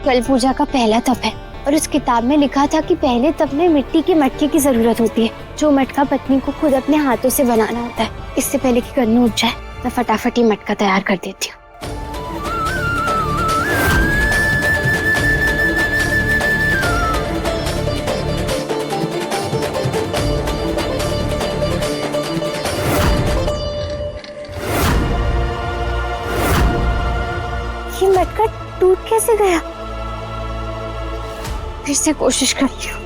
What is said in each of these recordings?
कल पूजा का पहला तप है और उस किताब में लिखा था कि पहले तप में मिट्टी के मटके की जरूरत होती है, जो मटका पत्नी को खुद अपने हाथों से बनाना होता है। इससे पहले कि कन्नू उठ जाए, मैं फटाफट ये मटका तैयार कर देती हूँ। ये मटका टूट कैसे गया? फिर से कोशिश करती हूँ।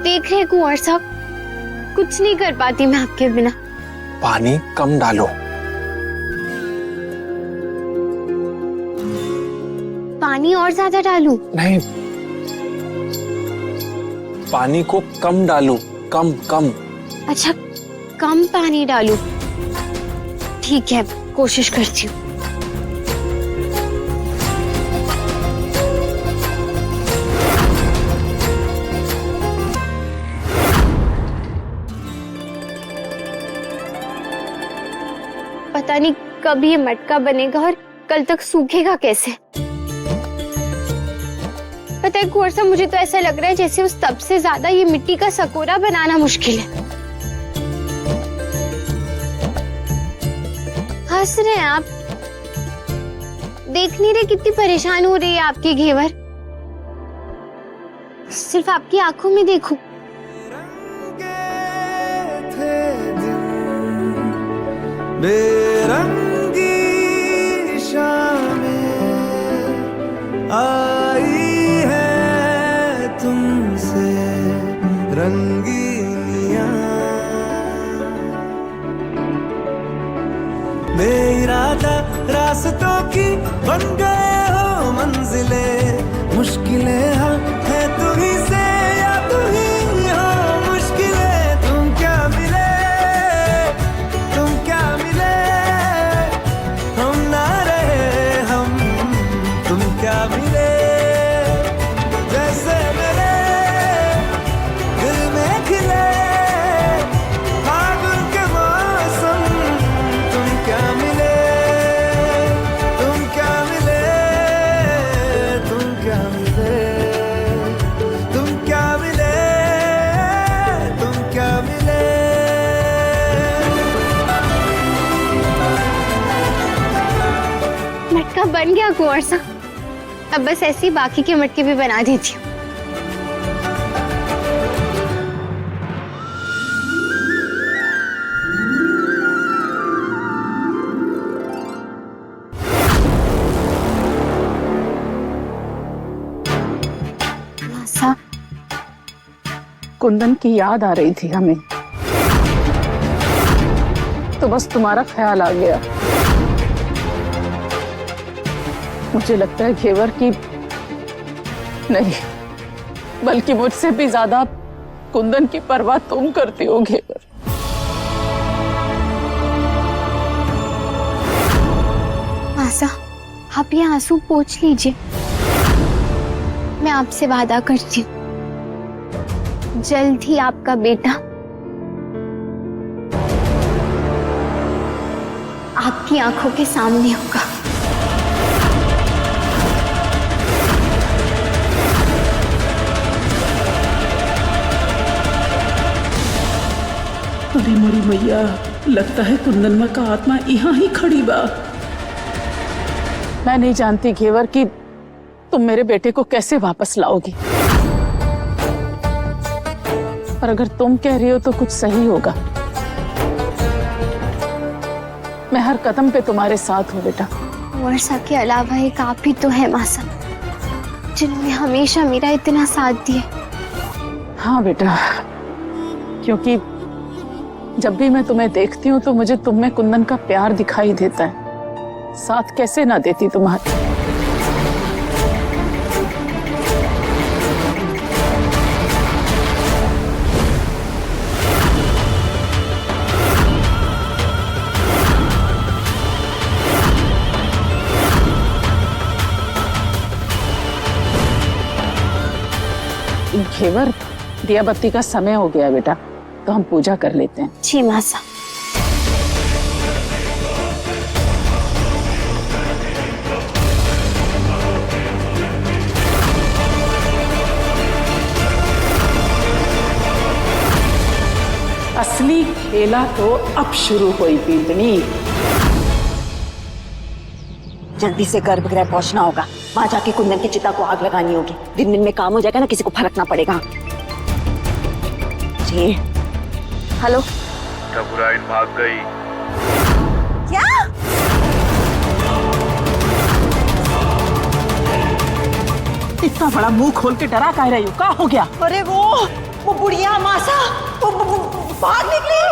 देख रहे कुंवर साहब, कुछ नहीं कर पाती मैं आपके बिना। पानी कम डालो। पानी और ज्यादा डालूं? नहीं, पानी को कम डालो, कम कम। अच्छा, कम पानी डालूं? ठीक है, कोशिश करती हूँ। पता नहीं कब ये मटका बनेगा और कल तक सूखेगा कैसे। पता है कुंवर साहब, मुझे तो ऐसा लग रहा है जैसे उस तप से ज्यादा ये मिट्टी का सकोरा बनाना मुश्किल है। हंस रहे हैं आप? देख नहीं रहे कितनी परेशान हो रही है आपकी घेवर? सिर्फ आपकी आंखों में देखूं। बेरंगी शामें आई है तुमसे रंगीनियां, बेइरादा रास्तों की बन गए हो मंजिले, मुश्किलें हम है तू ही से या तू ही हो मुश्किलें। तुम क्या मिले, तुम क्या मिले, हम ना रहे हम, तुम क्या मिले, जैसे मेरे दिल में खिले फागुन के मौसम। तुम क्या मिले, तुम क्या मिले, तुम क्या मिले, तुम क्या मिले, तुम क्या मिले। मटका बन गया कुंवर साहब, अब बस ऐसे ही बाकी के मटके भी बना देती हूँ। मासा, कुंदन की याद आ रही थी हमें, तो बस तुम्हारा ख्याल आ गया। मुझे लगता है घेवर की नहीं, बल्कि मुझसे भी ज्यादा कुंदन की परवाह तुम करती हो घेवर। मासा, आप ये आंसू पोंछ लीजिए। मैं आपसे वादा करती हूँ, जल्द ही आपका बेटा आपकी आंखों के सामने होगा। अरे मोरी मैया, लगता है कुंदनमा का आत्मा यहाँ ही खड़ी बा। मैं नहीं जानती घेवर कि तुम मेरे बेटे को कैसे वापस लाओगी, पर अगर तुम कह रही हो तो कुछ सही होगा। मैं हर कदम पे तुम्हारे साथ हूँ बेटा। वर्षा के अलावा एक आप ही तो है मासा, जिन्होंने हमेशा मेरा इतना साथ दिया। हाँ बेटा, क्योंकि जब भी मैं तुम्हें देखती हूँ तो मुझे तुम में कुंदन का प्यार दिखाई देता है। साथ कैसे ना देती तुम्हारे। घेवर, दिया बत्ती का समय हो गया बेटा, तो हम पूजा कर लेते हैं। जी मासा। असली खेला तो अब शुरू हुई पीतनी। जल्दी से गर्भगृह पहुंचना होगा, वहां जाके कुंदन की चिता को आग लगानी होगी। दिन दिन में काम हो जाएगा ना, किसी को फर्क ना पड़ेगा। जी हेलो, ठकुराइन भाग गई। क्या? इतना बड़ा मुंह खोल के डरा कह रही हो, क्या हो गया? अरे वो बुढ़िया मासा वो बाहर निकली।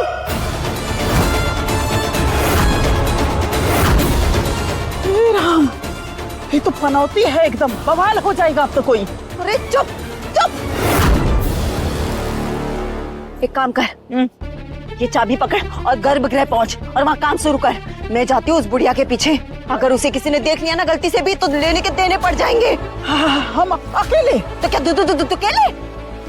हे राम, ये तो पनौती है, एकदम बवाल हो जाएगा अब तो कोई। अरे चुप चुप, एक काम कर, ये चाबी पकड़ और गर्भगृह पहुंच और वहाँ काम शुरू कर। मैं जाती हूँ उस बुढ़िया के पीछे, अगर उसे किसी ने देख लिया ना गलती से भी तो लेने के देने पड़ जाएंगे। हम अकेले? तो क्या तू अकेले?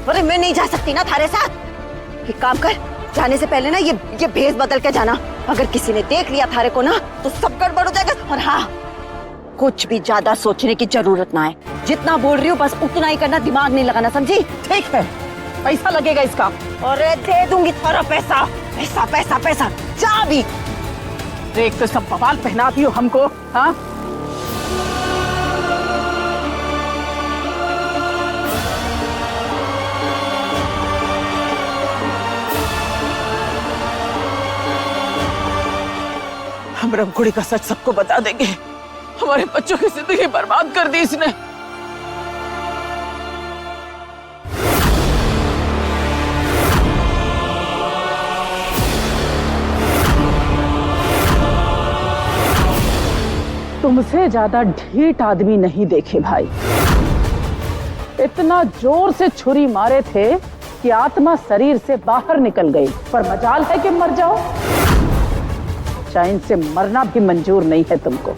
अरे मैं नहीं जा सकती ना थारे साथ। एक काम कर, जाने से पहले ना ये भेस बदल के जाना। अगर किसी ने देख लिया थारे को ना तो सब गड़बड़ हो जाएगा। और हाँ, कुछ भी ज्यादा सोचने की जरूरत ना है, जितना बोल रही हूँ बस उतना ही करना, दिमाग नहीं लगाना, समझी? ठीक है, पैसा लगेगा इसका। अरे दे दूंगी थोड़ा पैसा, पैसा पैसा पैसा, जा भी। एक तो सब बवाल पहनाती हो हमको, हाँ? हम रमकुड़ी का सच सबको बता देंगे। हमारे बच्चों की जिंदगी बर्बाद कर दी इसने। तुमसे ज्यादा ढीठ आदमी नहीं देखे भाई। इतना जोर से छुरी मारे थे कि आत्मा शरीर से बाहर निकल गई, पर मजाल है कि मर जाओ। चैन से मरना भी मंजूर नहीं है तुमको,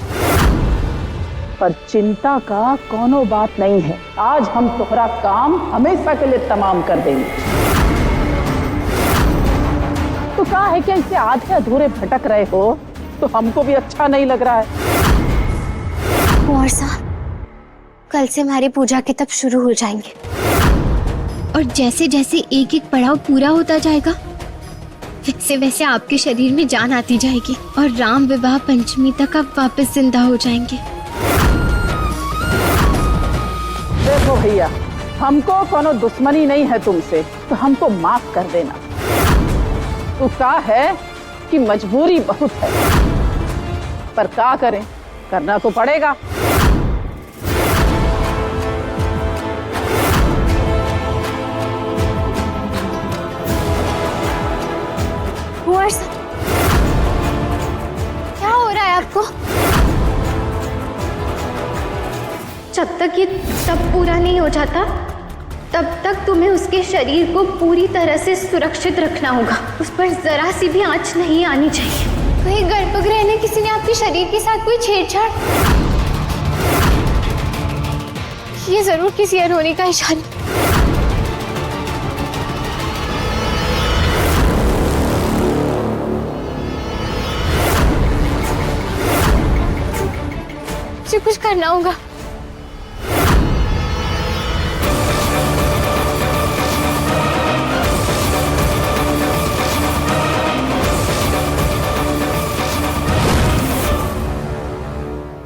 पर चिंता का कोनो बात नहीं है। आज हम तुम्हारा काम हमेशा के लिए तमाम कर देंगे। तो क्या है कि ऐसे आधे अधूरे भटक रहे हो तो हमको भी अच्छा नहीं लग रहा है। कुंवर साहब, कल से हमारी पूजा के तप शुरू हो जाएंगे और जैसे जैसे एक एक पड़ाव पूरा होता जाएगा वैसे वैसे आपके शरीर में जान आती जाएगी और राम विवाह पंचमी तक आप वापस जिंदा हो जाएंगे। देखो भैया, हमको कोनो दुश्मनी नहीं है तुमसे, तो हमको माफ कर देना। तो क्या है कि मजबूरी बहुत है, पर क्या करें, करना तो पड़ेगा। कुंवर साहब, क्या हो रहा है आपको? जब तक ये तप पूरा नहीं हो जाता तब तक तुम्हें उसके शरीर को पूरी तरह से सुरक्षित रखना होगा। उस पर जरा सी भी आंच नहीं आनी चाहिए। कहीं गर्भगृह ने किसी ने आपके शरीर के साथ कोई छेड़छाड़, ये जरूर किसी अनहोनी का इशारा। मुझे कुछ करना होगा।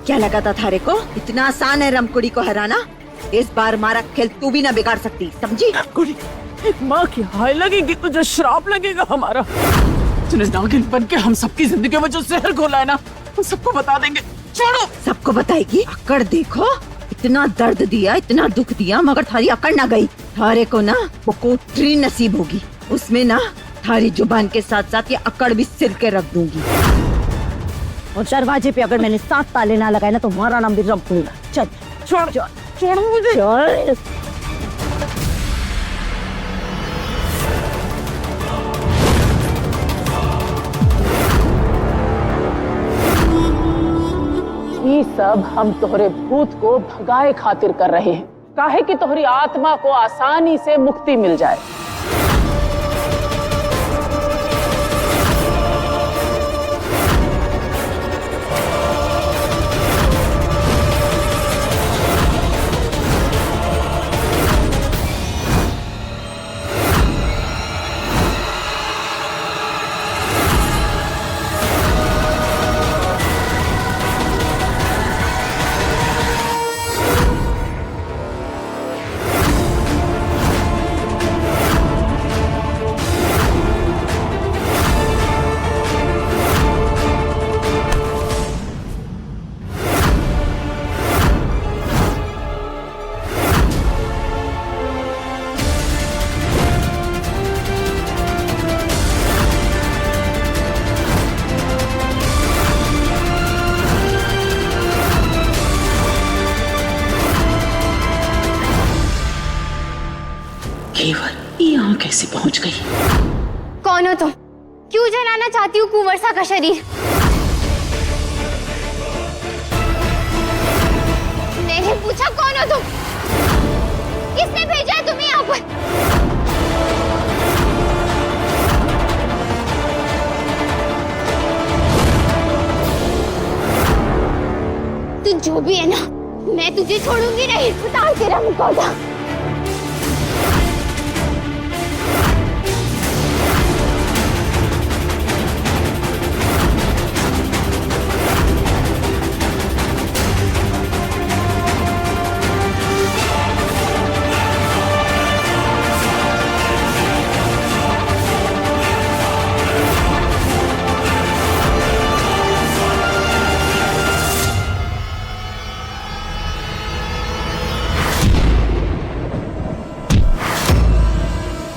क्या लगा था थारे को इतना आसान है रमकुड़ी को हराना? इस बार हमारा खेल तू भी ना बिगाड़ सकती, समझी? रमकुड़ी, एक माँ की हाय लगेगी तुझे श्राप लगेगा हमारा। तूने नागिन बन के हम सबकी जिंदगी में जो जहर घोला है ना, हम सबको बता देंगे। छोड़ो। सबको बताएगी? अकड़ देखो, इतना दर्द दिया, इतना दुख दिया, मगर थारी अकड़ ना गई। थारे को ना वो कोठरी नसीब होगी, उसमें ना थारी जुबान के साथ साथ ये अकड़ भी सिर के रख दूंगी। और दरवाजे पे अगर मैंने 7 ताले ना लगाए ना तो हमारा नाम भी रमकुड़ी। चल छोड़ छोड़ छोड़ मुझे। ये सब हम तोहरे भूत को भगाए खातिर कर रहे हैं, काहे कि तोहरी आत्मा को आसानी से मुक्ति मिल जाए। क्यों जलाना चाहती हूँ कुंवर सा का शरीर? मैंने पूछा कौन हो तुम? किसने भेजा है तुम्हें यहाँ पर? तू जो भी है ना, मैं तुझे छोड़ूंगी नहीं। उतार तेरा मुखौटा।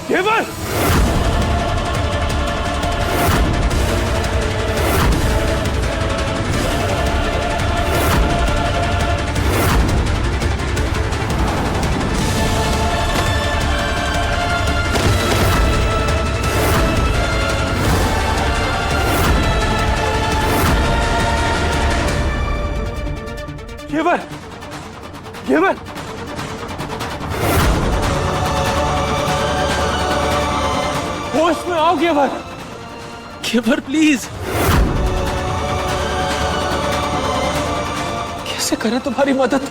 केवल केवल केवल होश में आओ केवल। केवल प्लीज। कैसे करें तुम्हारी मदद?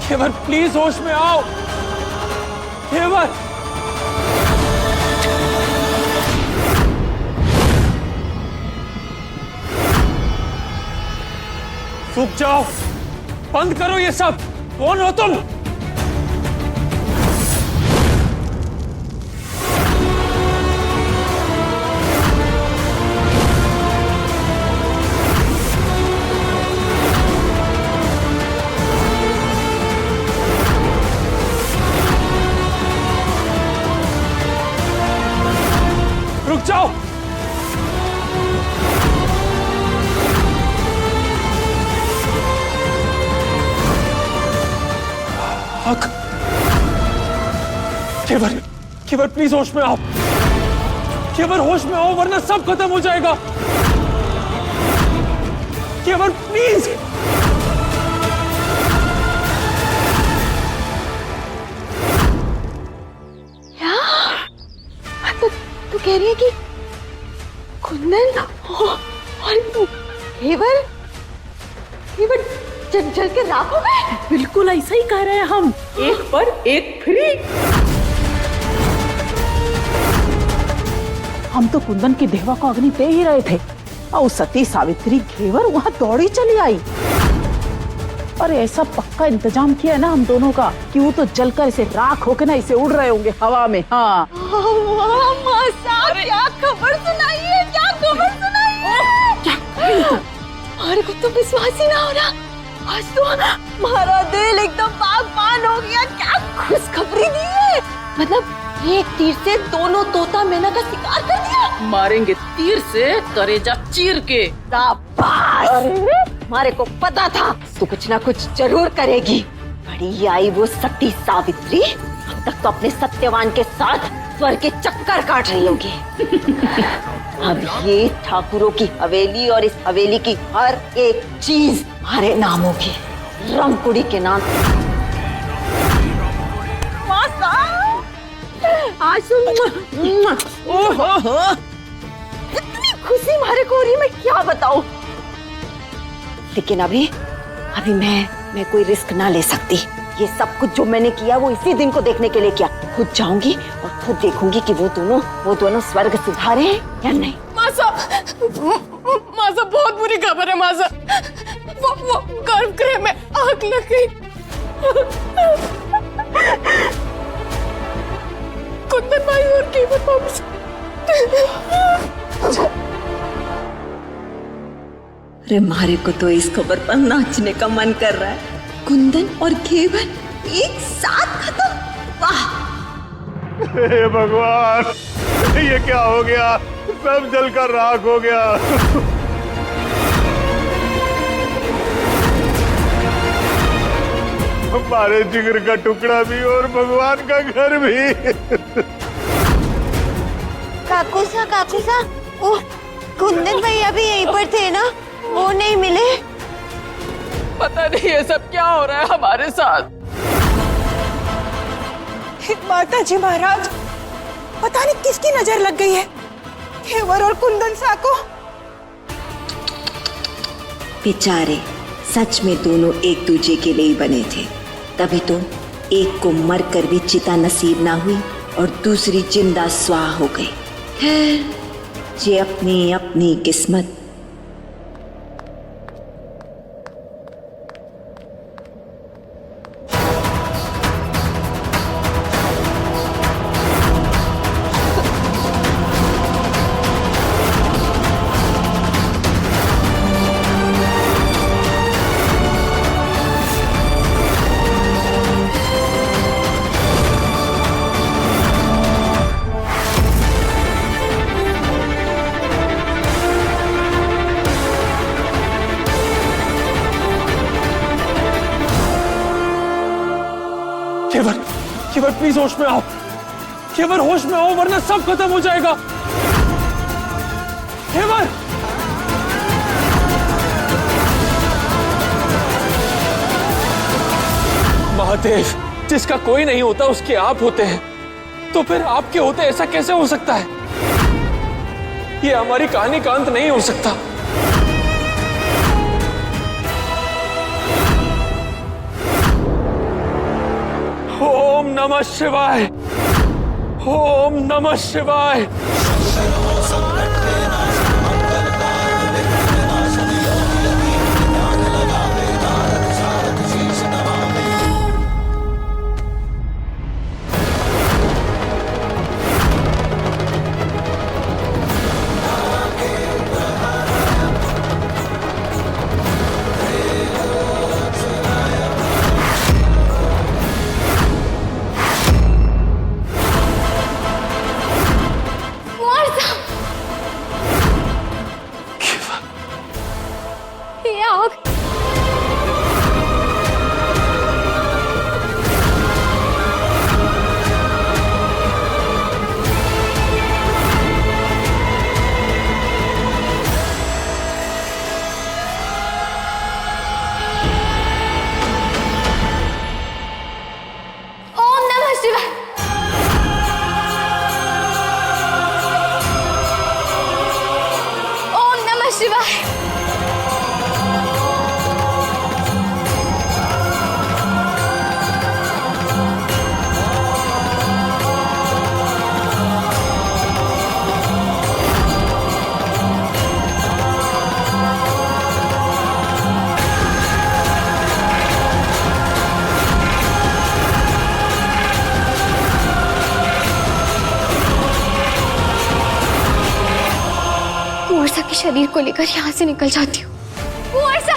केवल प्लीज होश में आओ। केवल रुक जाओ, बंद करो ये सब। कौन हो तुम? रुक जाओ। हक। केवल केवल प्लीज होश में आओ। केवल होश में आओ वरना सब खत्म हो जाएगा। केवल प्लीज। तू कह रही है कि कुंदन और केवल केवल जल के राख हो गए? बिल्कुल ऐसा ही कह रहे हैं हम। एक पर एक फ्री। हम तो कुंदन की देवा को अग्नि दे ही रहे थे और सती सावित्री घेवर वहां दौड़ी चली आई। और ऐसा पक्का इंतजाम किया है ना हम दोनों का कि वो तो जलकर इसे राख होके ना इसे उड़ रहे होंगे हवा में। हाँ क्या खबर सुनाई है? क्या खबर सुनाई है? क्या? हमारे को तो विश्वास ही ना हो रहा। आज तो हमारा दिल एकदम बागबान हो गया। क्या खुशखबरी दी है। मतलब एक तीर से दोनों तोता मैना का शिकार कर दिया। मारेंगे तीर से करेजा चीर के। शाबाश। हमारे को पता था तू कुछ ना कुछ जरूर करेगी। बड़ी आई वो सती सावित्री। अब तक तो अपने सत्यवान के साथ स्वर्ग के चक्कर काट रही होगी। अब ये ठाकुरों की हवेली और इस हवेली की हर एक चीज हमारे नाम होगी, रंगकुड़ी के नाम। आज इतनी खुशी हमारे को हो रही, मैं क्या बताऊं। लेकिन अभी मैं कोई रिस्क ना ले सकती। ये सब कुछ जो मैंने किया वो इसी दिन को देखने के लिए किया। खुद जाऊंगी और खुद देखूंगी कि वो दोनों स्वर्ग सुधारे हैं या नहीं। मासा बहुत बुरी खबर है मासा। वो गर्भगृह में आग लग गई। कुंदन भाई और केवल वापस। अरे मारे को तो इस खबर पर नाचने का मन कर रहा है। कुंदन और केवल एक साथ खत्म। वाह। हे भगवान, ये क्या हो गया? सब जलकर राख हो गया। हमारे जिगर का टुकड़ा भी और भगवान का घर भी। काकूसा, ओ कुंदन भैया भी यहीं पर थे ना, वो नहीं मिले। पता नहीं ये सब क्या हो रहा है हमारे साथ। माता जी महाराज, पता नहीं किसकी नजर लग गई है घेवर और कुंदन सा को। बेचारे, सच में दोनों एक दूजे के लिए ही बने थे, तभी तो एक को मरकर भी चिता नसीब ना हुई और दूसरी जिंदा स्वाह हो गई। खैर, ये अपनी अपनी किस्मत। केवल प्लीज होश में आओ, केवल होश में आओ वरना सब खत्म हो जाएगा। केवल महादेव, जिसका कोई नहीं होता उसके आप होते हैं, तो फिर आपके होते ऐसा कैसे हो सकता है? ये हमारी कहानी का अंत नहीं हो सकता। ओम नमः शिवाय, ओम नमः शिवाय। कुंवरसा के शरीर को लेकर यहाँ से निकल जाती हूँ। कुंवरसा!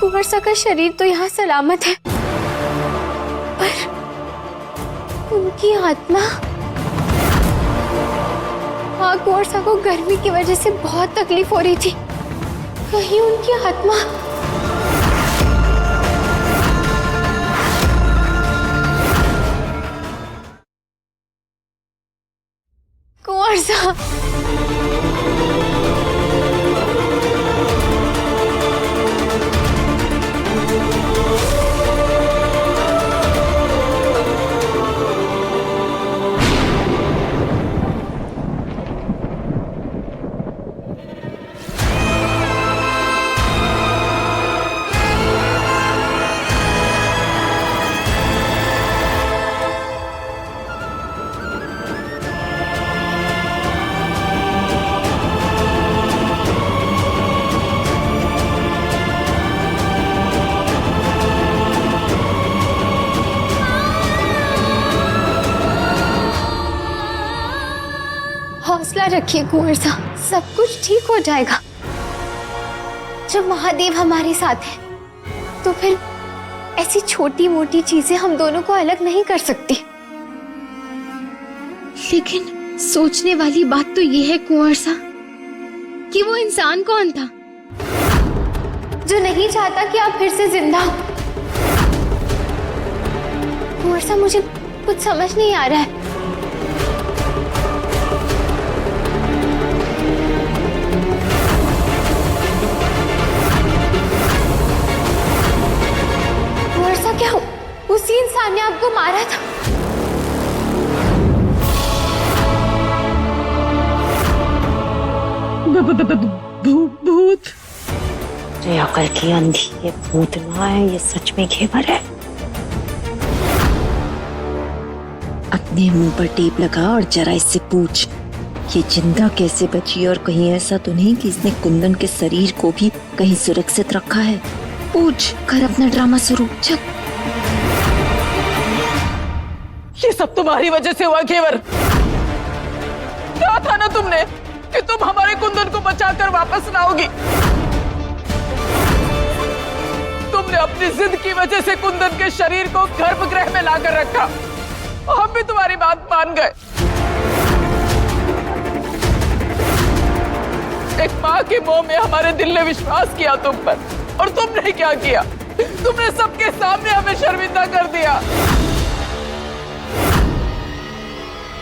कुंवरसा का शरीर तो यहाँ सलामत है, पर उनकी आत्मा। हाँ, कुंवरसा को गर्मी की वजह से बहुत तकलीफ हो रही थी, कहीं उनकी आत्मा। कुंवरसा! हौसला रखिए कुंवरसा, सब कुछ ठीक हो जाएगा। जब महादेव हमारे साथ है तो फिर ऐसी छोटी मोटी चीजें हम दोनों को अलग नहीं कर सकती। लेकिन सोचने वाली बात तो ये है कुंवर सा कि वो इंसान कौन था जो नहीं चाहता कि आप फिर से जिंदा हो। कुंवर सा, मुझे कुछ समझ नहीं आ रहा है। क्या उसी इंसान ने आपको मारा था? भूत? ये अकल की अंधी, ये भूत ना है, ये सच में घेवर है। अपने मुंह पर टेप लगा और जरा इससे पूछ, ये जिंदा कैसे बची? और कहीं ऐसा तो नहीं कि इसने कुंदन के शरीर को भी कहीं सुरक्षित रखा है? पूछ कर अपना ड्रामा शुरू। चल। ये सब तुम्हारी वजह से हुआ घेवर। कहा था ना तुमने कि तुम हमारे कुंदन को बचाकर वापस लाओगी। तुमने अपनी जिद की वजह से कुंदन के शरीर को गर्भगृह में लाकर रखा। हम भी तुम्हारी बात मान गए। एक माँ के मोह में हमारे दिल ने विश्वास किया तुम पर, और तुमने क्या किया? तुमने सबके सामने हमें शर्मिंदा कर दिया।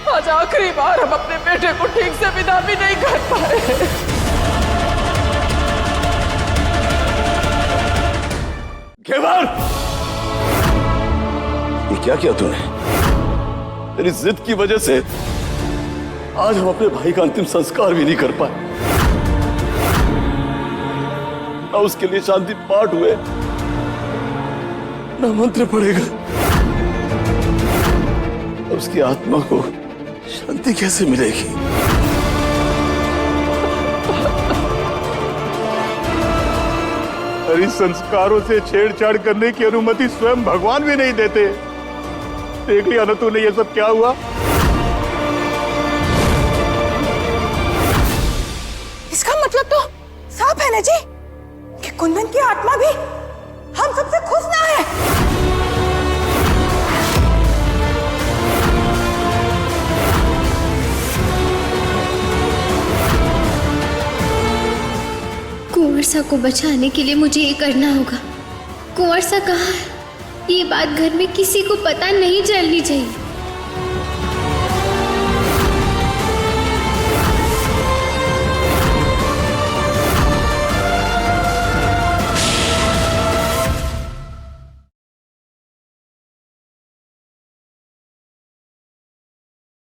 आज आखिरी बार हम अपने बेटे को ठीक से विदा भी नहीं कर पाए। घेवर, ये क्या किया तूने? तेरी जिद की वजह से आज हम अपने भाई का अंतिम संस्कार भी नहीं कर पाए। ना उसके लिए शांति पाठ हुए, ना मंत्र पड़ेगा। उसकी आत्मा को शांति कैसे मिलेगी? अरे संस्कारों से छेड़छाड़ करने की अनुमति स्वयं भगवान भी नहीं देते। देख लिया ना तूने ये सब क्या हुआ? इसका मतलब तो साफ है ना जी कि कुंदन की आत्मा भी हम सबसे खुश ना है। कुंवर सा को बचाने के लिए मुझे ये करना होगा। कुंवर सा कहाँ है? ये बात घर में किसी को पता नहीं चलनी चाहिए।